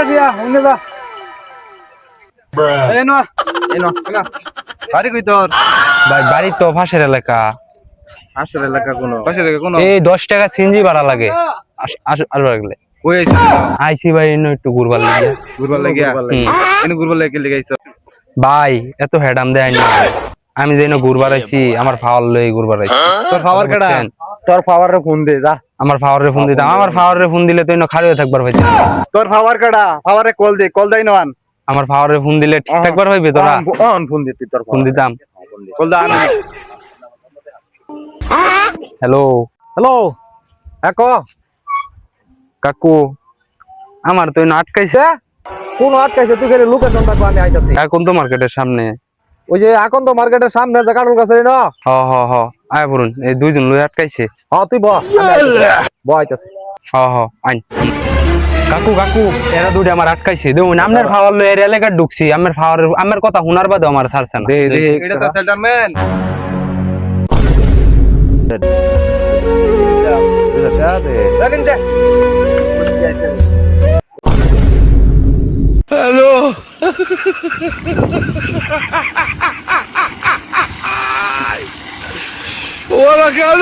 দিয়া হুনে যা এনো বাড়ি কই তোর ভাই বাড়ি তো পাশের এলাকা। পাশের এলাকা কোনো এই 10 টাকা সিএনজি ভাড়া লাগে আসবার লাগলে। কই আইছিস আইসি ভাই ইনো একটু ঘুরবার লাগে। ঘুরবার লাগিয়া এনে ঘুরবার লাগি লাগাইছ ভাই এত হেডাম দেয় না, আমি যেন ঘুরবার আইছি আমার ফাওয়ার লই ঘুরবার আইছি। তোর পাওয়ার কাটা তোর পাওয়ারে ফোন দে যা আমার ফাওয়ারে ফোন দিতাম, আমার ফাওয়ারে ফোন দিলে তো ইনো খাড়িয়ে থাকবার হইছে। তোর পাওয়ার কাটা পাওয়ারে কল দে কল দাই নন আমার ফাওয়ারে ফোন দিলে ঠিক থাকবার হইবে তোরা অন ফোন দে তুই তোর ফোন দিতাম। কল দা আমি হ্যালো হ্যালো ক কাকু, আমার তো ইনো আটকাইছে। কোন আটকাইছে তুই খালি লোকেশন রাখবো আমি আইতাছি এখন তো মার্কেটের সামনে। ওই যে এখন তো মার্কেটের সামনে যে কাটল গাছ না হ হ হ আয় পড়ুন, এই দুইজন লই আটকাইছে। হ্যাঁ তুই ব আইতাছি হ হ আইন। কাকু কাকু, এরা দুইটা আমার আটকাইছে। দেখুন আপনার ফাওয়ার লই এর এলাকা ঢুকছি, আমার ফাওয়ার আমার কথা শোনার বাদে আমার ছাড়ছে না। এটা তো সেটেলমেন্ট হ্যালো ওরা কেন